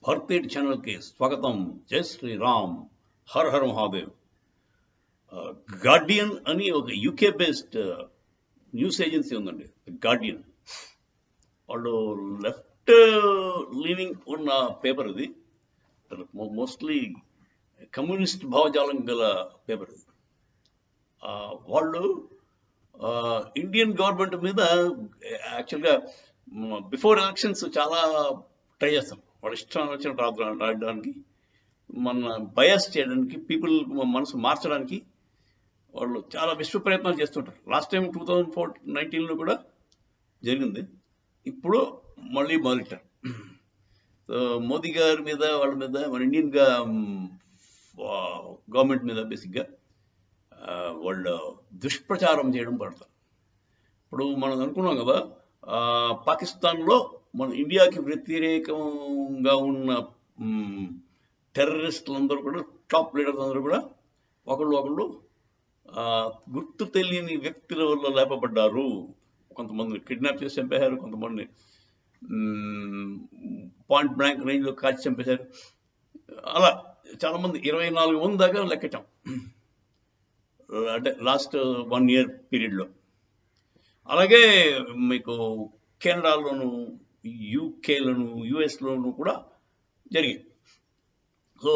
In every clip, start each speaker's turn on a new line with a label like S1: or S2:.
S1: భారతీయ ఛానల్కి స్వాగతం. జై శ్రీరామ్. హర్ హర్ మహాదేవ్. గార్డియన్ అని ఒక యూకే బేస్డ్ న్యూస్ ఏజెన్సీ ఉందండి. గార్డియన్ వాళ్ళు లెఫ్ట్ లీనింగ్ ఉన్న పేపర్ ఇది. మోస్ట్లీ కమ్యూనిస్ట్ భావజాలం గల పేపర్ ఇది. వాళ్ళు ఇండియన్ గవర్నమెంట్ మీద యాక్చువల్గా బిఫోర్ ఎలక్షన్స్ చాలా ట్రై చేస్తాం. వాళ్ళు ఇష్టం వచ్చిన రాయడానికి, మన బయాస్ చేయడానికి, పీపుల్ మనసు మార్చడానికి వాళ్ళు చాలా విశ్వ ప్రయత్నాలు చేస్తుంటారు. లాస్ట్ టైం 2019లో కూడా జరిగింది. ఇప్పుడు మళ్ళీ మొదలెట్టారు. సో మోదీ గారి మీద, వాళ్ళ మీద, మన ఇండియన్ గవర్నమెంట్ మీద బేసిక్గా వాళ్ళు దుష్ప్రచారం చేయడం పడతారు. ఇప్పుడు మనం అనుకున్నాం కదా, పాకిస్తాన్లో మన ఇండియాకి వ్యతిరేకంగా ఉన్న టెర్రరిస్టులందరూ కూడా, టాప్ లీడర్స్ అందరూ కూడా ఒకళ్ళు గుర్తు తెలియని వ్యక్తుల వల్ల లేపబడ్డారు. కొంతమంది కిడ్నాప్ చేసి చంపేశారు, కొంతమంది పాయింట్ బ్లాంక్ రేంజ్లో కాల్చి చంపేశారు. అలా చాలామంది 24 మంది దాకా లెక్కటాం, అంటే లాస్ట్ 1 year పీరియడ్లో. అలాగే మీకు కెనడాలోను, యూకేలోను, యుఎస్లోను కూడా జరిగింది. సో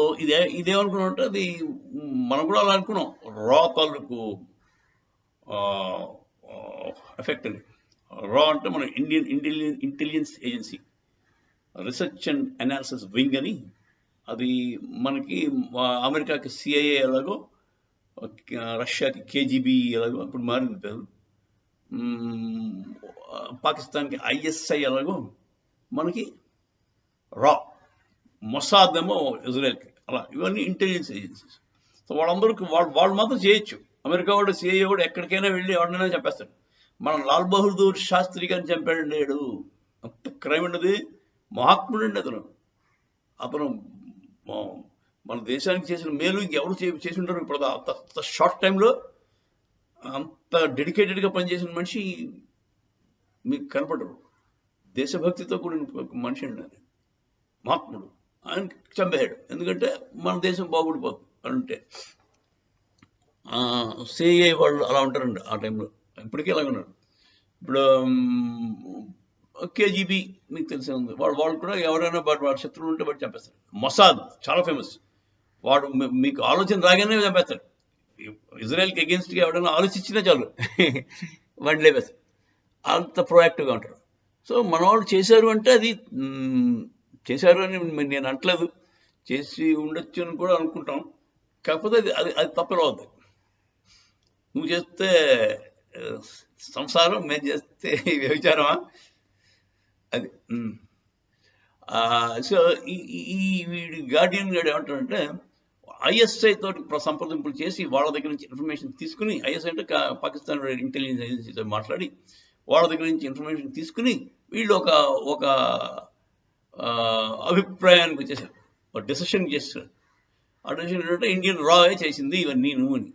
S1: ఇదేమనుకున్నాం అంటే, అది మనం కూడా అలా అనుకున్నాం. రా తాలూకు ఎఫెక్ట్ అని. రా అంటే మన Indian intelligence agency, research and analysis wing అని. అది మనకి అమెరికాకి సిఐఏ ఎలాగో, రష్యాకి కేజీబీ ఎలాగో, ఇప్పుడు మారింది పేరు, పాకిస్తాన్కి ఐఎస్ఐ ఎలాగో, మనకి రా, మొసాద్ ఏమో ఇజ్రాయెల్కి. అలా ఇవన్నీ ఇంటెలిజెన్స్ ఏజెన్సీస్. సో వాళ్ళందరికీ వాళ్ళు మాత్రం చేయొచ్చు. అమెరికా వాడు, సిఐఏ వాడు ఎక్కడికైనా వెళ్ళి ఎవరినైనా చంపేస్తాడు. మన లాల్ బహదూర్ శాస్త్రి గారిని చంపాడండి. లేడు, అంత క్రైమ్ ఉండదు. మహాత్ముడు అండి అతను మన దేశానికి చేసిన మేలు ఇంకెవరు చేసి ఉంటారు. ఇప్పుడు అంత షార్ట్ టైంలో అంత డెడికేటెడ్గా పనిచేసిన మనిషి మీకు కనపడరు. దేశభక్తితో కూడిన మనిషి అండి అది, మహాత్ముడు. ఆయన చంపేశాడు. ఎందుకంటే మన దేశం బాగుపడిపోతుంది అంటే. సిఐఏ వాళ్ళు అలా ఉంటారండి ఆ టైంలో, ఇప్పటికీ అలాగే ఉన్నారు. ఇప్పుడు కేజీబీ మీకు తెలిసే ఉంది. వాళ్ళు కూడా ఎవరైనా వాళ్ళ శత్రువులు ఉంటే బట్టి చంపేస్తారు. మొసాద్ చాలా ఫేమస్. వాడు మీకు ఆలోచన రాగానే చంపేస్తాడు. ఇజ్రాయెల్కి అగేన్స్ట్గా ఎవరైనా ఆలోచించినా చాలు వాడిని లేపేస్తారు. అంత ప్రొయాక్టివ్గా ఉంటారు. సో మన వాళ్ళు చేశారు అంటే అది చేశారు అని నేను అంటలేదు, చేసి ఉండొచ్చు అని కూడా అనుకుంటాం. కాకపోతే అది తప్పేలా అవుతుంది. నువ్వు చేస్తే సంసారం, మేము చేస్తే వ్యభిచారమా, అది. సో ఈ వీడి గార్డియన్ గారు ఏమంటారంటే, ఐఎస్ఐ తోటి సంప్రదింపులు చేసి వాళ్ళ దగ్గర నుంచి ఇన్ఫర్మేషన్ తీసుకుని, ఐఎస్ఐ అంటే పాకిస్తాన్ ఇంటెలిజెన్స్ ఏజెన్సీతో మాట్లాడి వాళ్ళ దగ్గర నుంచి ఇన్ఫర్మేషన్ తీసుకుని వీళ్ళు ఒక అభిప్రాయానికి వచ్చేసారు, ఒక డెసిషన్ చేస్తారు. ఆ డెసిషన్ ఏంటంటే, ఇండియన్ రా చేసింది ఇవన్నీ నువ్వు అని.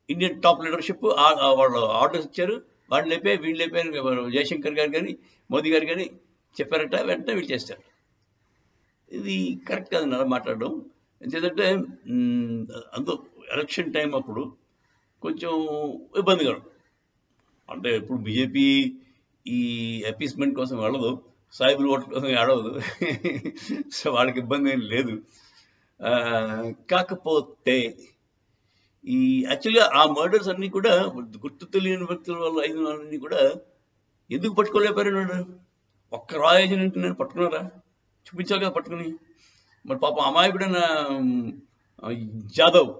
S1: ఇండియన్ టాప్ లీడర్షిప్ వాళ్ళు ఆర్డర్స్ ఇచ్చారు. వాళ్ళు లేపే, వీళ్ళు లేపారు, జయశంకర్ గారు కానీ, మోదీ గారు కానీ చెప్పారట, వెంటనే వీళ్ళు చేస్తారు. ఇది కరెక్ట్ కాదు అలా మాట్లాడడం. ఎందుకంటే అందులో ఎలక్షన్ టైం అప్పుడు కొంచెం ఇబ్బందిగా, అంటే ఇప్పుడు బీజేపీ ఈ అపీస్మెంట్ కోసం వెళ్ళదు, సాయిబుల్ ఓట్ల కోసం ఆడవదు. సో వాళ్ళకి ఇబ్బంది ఏం లేదు. కాకపోతే ఈ యాక్చువల్గా ఆ మర్డర్స్ అన్నీ కూడా గుర్తు తెలియని వ్యక్తుల వల్ల అయిన వాళ్ళని కూడా ఎందుకు పట్టుకోలేకపోయారు? ఒక్క రా ఏజెంట్ నేను పట్టుకున్నారా? చూపించాలి కదా పట్టుకుని. మరి పాపం అమాయకుడైన జాదవ్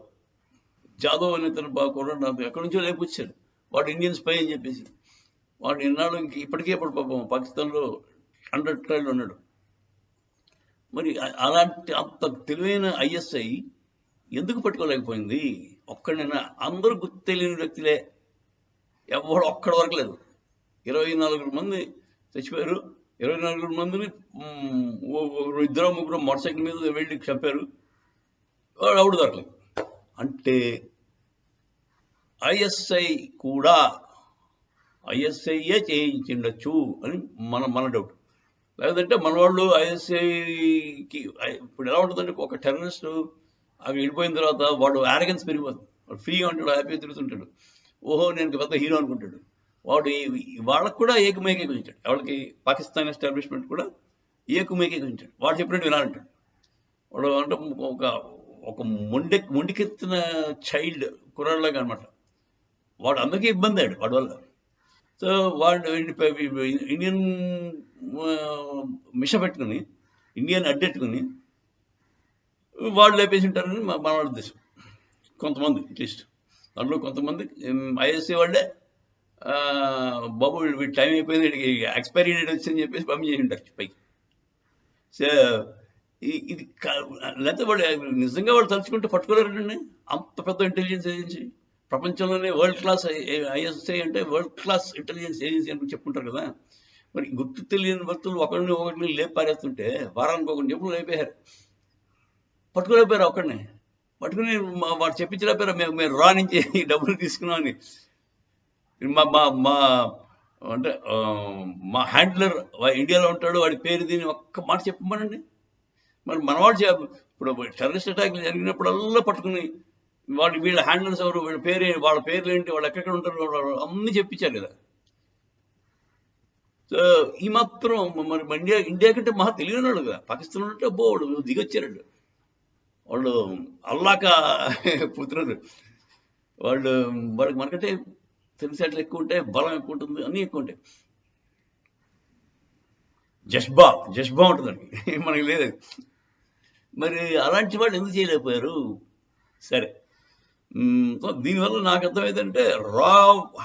S1: అనే తను కూడా నాకు ఎక్కడి నుంచో లేకొచ్చాడు. వాడు ఇండియన్ స్పై అని చెప్పేసి వాడు ఎన్నాళ్ళు ఇప్పటికే ఇప్పుడు పాపం పాకిస్తాన్లో అండర్ ట్రయల్ ఉన్నాడు. మరి అలాంటి అంత తెలివైన ఐఎస్ఐ ఎందుకు పట్టుకోలేకపోయింది? ఒక్కడైనా? అందరూ గుర్తు తెలియని వ్యక్తులే, ఎవరు ఒక్కడి వరకు లేదు. 24 మంది చచ్చిపోయారు. 24 మందిని 2-3 మోటార్ సైకిల్ మీద వెళ్ళి చంపారు. వాడు ఎవడు దొరకలేదు. అంటే ఐఎస్ఐ కూడా ఐఎస్ఐయే చేయించిండొచ్చు అని మన డౌట్. లేదంటే మన వాళ్ళు ఐఎస్ఐకి ఇప్పుడు ఎలా ఉంటుందంటే ఒక టెర్రరిస్ట్ అక్కడ వెళ్ళిపోయిన తర్వాత వాడు ఆరగెన్స్ పెరిగిపోతుంది. వాడు ఫ్రీగా ఉంటాడు, హ్యాపీగా తిరుగుతుంటాడు. ఓహో నేను పెద్ద హీరో అనుకుంటాడు. వాడు వాళ్ళకు కూడా ఏకమేకీకరించాడు. ఎవరికి పాకిస్తాన్ ఎస్టాబ్లిష్మెంట్ కూడా ఏకమేకీకరించాడు. వాడు చెప్పినట్టు వినాలంటాడు. వాడు అంటే ఒక ఒక మొండికెత్తిన చైల్డ్ కుర్రాళ్ళగా అనమాట. వాడు అందరికీ ఇబ్బంది అయ్యాడు వాడి వల్ల. సో వాడు ఇండియన్ మిష పెట్టుకుని, ఇండియన్ అడ్డెట్టుకుని వాళ్ళు లేపేసి ఉంటారని మన వాళ్ళ ఉద్దేశం. కొంతమంది అట్లీస్ట్ దాంట్లో కొంతమంది ఐఎస్సీ వాళ్ళే బాబు వీడి టైం అయిపోయింది, వీడికి ఎక్స్పైరీ డేట్ వచ్చిందని చెప్పేసి పంపించేసి ఉంటారు పైకి. సో ఇది లేకపోతే వాళ్ళు నిజంగా వాళ్ళు తలుచుకుంటే పట్టుకోలేరండి. అంత పెద్ద ఇంటెలిజెన్స్ ఏజెన్సీ, ప్రపంచంలోనే వరల్డ్ క్లాస్ ఐఎస్ఐ అంటే వరల్డ్ క్లాస్ ఇంటెలిజెన్స్ ఏజెన్సీ అని చెప్పుకుంటారు కదా. మరి గుర్తు తెలియని భక్తులు ఒకరిని లేపి పారేస్తుంటే వారానికి ఒకరిని చెప్పులు లేపేశారు, పట్టుకోలేపారు. ఒకరిని పట్టుకుని వాడు చెప్పించలేపారు, మేము రా నుంచి డబ్బులు తీసుకున్నామని. మా అంటే మా హ్యాండ్లర్ ఇండియాలో ఉంటాడు, వాడి పేరు దీన్ని ఒక్క మాట చెప్పమనండి. మరి మనవాడు ఇప్పుడు టెర్రరిస్ట్ అటాక్లు జరిగినప్పుడల్లా పట్టుకుని వీళ్ళ హ్యాండ్లర్స్ ఎవరు, వాళ్ళ పేర్లు ఏంటి, వాళ్ళు ఎక్కడెక్కడ ఉంటారు, అన్నీ చెప్పించారు కదా. సో ఈ మాత్రం మరి ఇండియా కంటే మహా తెలియనాడు కదా. పాకిస్తాన్ ఉంటే వాడు దిగొచ్చారు. వాళ్ళు అల్లాక పుత్రులు, వాళ్ళకి మనకంటే తెలిసేట్లు ఎక్కువ ఉంటాయి, బలం ఎక్కువ ఉంటుంది, అన్నీ ఎక్కువ ఉంటాయి. జష్బా ఉంటుందండి, మనకి లేదు. మరి అలాంటి వాళ్ళు ఎందుకు చేయలేకపోయారు? సరే, దీనివల్ల నాకు అర్థమైందంటే రా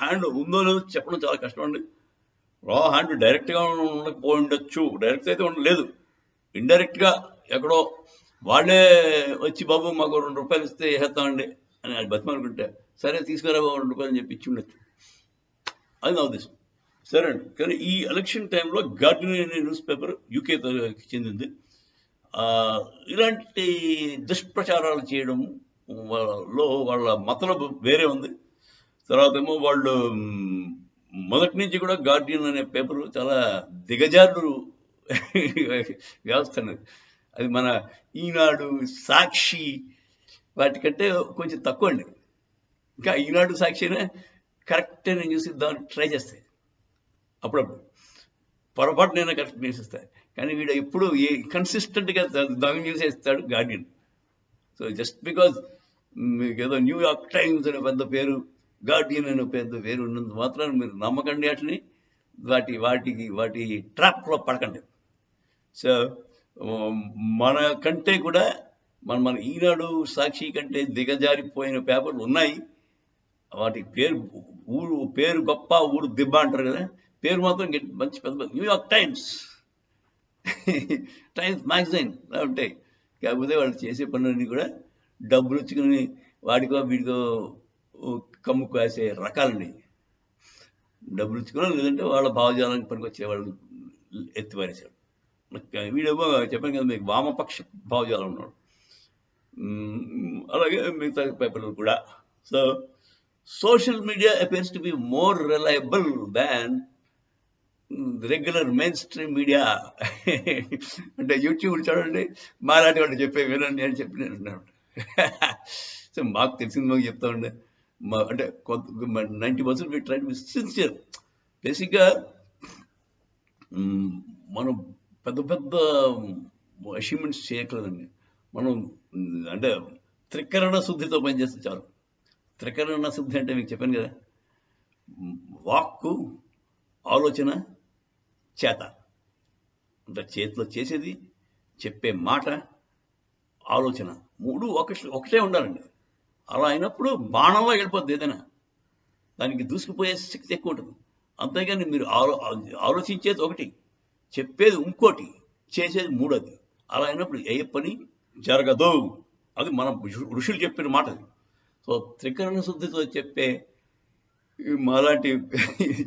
S1: హ్యాండ్ ఉందో లేదో చెప్పడం చాలా కష్టం అండి. రా హ్యాండ్ డైరెక్ట్గా ఉండకపోయి ఉండొచ్చు, డైరెక్ట్ అయితే ఉండలేదు, ఇండైరెక్ట్గా ఎక్కడో వాళ్ళే వచ్చి బాబు మాకు 2 రూపాయలు ఇస్తే వేసేస్తామండి అని బతిమనుకుంటే సరే తీసుకురా బాబు 2 రూపాయలు అని చెప్పి ఇచ్చి ఉండొచ్చు. అది నా ఉద్దేశం. సరే అండి. కానీ ఈ ఎలక్షన్ టైంలో గార్డియన్ అనే న్యూస్ పేపర్ యూకేకి చెందింది. ఇలాంటి దుష్ప్రచారాలు చేయడం వాళ్ళ మతలబు వేరే ఉంది. తర్వాత ఏమో వాళ్ళు మొదటి నుంచి కూడా గార్డియన్ అనే పేపర్ చాలా దిగజారు వ్యవస్థ అన్నది. అది మన ఈనాడు, సాక్షి వాటికంటే కొంచెం తక్కువ అండి. ఇంకా ఈనాడు, సాక్షినే కరెక్ట్ అని న్యూస్ ఇద్దామని ట్రై చేస్తాయి. అప్పుడప్పుడు పొరపాటు నేను కరెక్ట్ న్యూస్ ఇస్తాను. కానీ వీడు ఎప్పుడు కన్సిస్టెంట్గా దొంగ న్యూస్ ఇస్తాడు గార్డియన్. సో జస్ట్ బికాజ్ మీకు ఏదో న్యూయార్క్ టైమ్స్ అనే పెద్ద పేరు, గార్డియన్ అనే పెద్ద పేరు ఉన్నంత మాత్రాన మీరు నమ్మకండి వాటిని, వాటి ట్రాప్లో పడకండి. సో మన కంటే కూడా మన ఈనాడు, సాక్షి కంటే దిగజారిపోయిన పేపర్లు ఉన్నాయి. వాటి పేరు గొప్ప, ఊరు దిబ్బ అంటారు కదా. పేరు మాత్రం మంచి పెద్ద న్యూయార్క్ టైమ్స్ మ్యాగజైన్ ఉంటాయి. కాకపోతే వాళ్ళు చేసే పనులన్నీ కూడా డబ్బులు వచ్చుకుని వాడికో వీడికో కమ్ము కాసే రకాలండి. డబ్బులు ఇచ్చుకున్నా, లేదంటే వాళ్ళ భావజాలానికి పనికొచ్చే వాళ్ళు ఎత్తిపారేశాడు. వీడేమో చెప్పాను కదా మీకు, వామపక్ష భావజాలం ఉన్నాడు. అలాగే మిగతా పేపర్లు కూడా. So social media appears to be more reliable than regular main stream media. అంటే యూట్యూబ్ చూడండి, మాలాంటి వాళ్ళు చెప్పే వినండి అని చెప్పి నేను అంటున్నాను. సో మాకు తెలిసింది మాకు చెప్తా ఉండే, అంటే 90% we try to be sincere. బేసిక్గా మనం పెద్ద పెద్ద అచీవ్మెంట్స్ చేయట్లేదండి. మనం అంటే త్రికరణ శుద్ధితో పనిచేస్తే చాలు. త్రికరణ శుద్ధి అంటే మీకు చెప్పాను కదా, వాక్కు, ఆలోచన, చేత. అంటే చేతిలో చేసేది, చెప్పే మాట, ఆలోచన, 3 ఒకటే ఉండాలండి. అలా అయినప్పుడు బాణంలో వెళ్ళిపోద్ది ఏదైనా, దానికి దూసుకుపోయే శక్తి ఎక్కువ ఉంటుంది. అంతేగాని మీరు ఆలోచించేది ఒకటి, చెప్పేది ఇంకోటి, చేసేది 3. అలా అయినప్పుడు ఏ పని జరగదు. అది మన ఋషులు చెప్పిన మాట. సో త్రికరణ శుద్ధితో చెప్పే మాలాంటి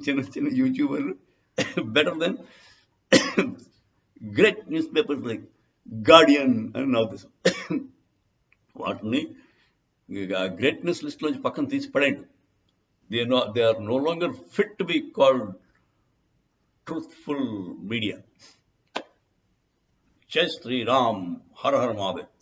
S1: చిన్న చిన్న యూట్యూబర్లు better than great newspapers like Guardian అని నా ఉద్దేశం. వాటిని గ్రేట్నెస్ లిస్ట్ నుంచి పక్కన తీసి పడేయండి. They are no longer fit to be called truthful media. జై శ్రీరామ్, హర హర మహాదేవ్.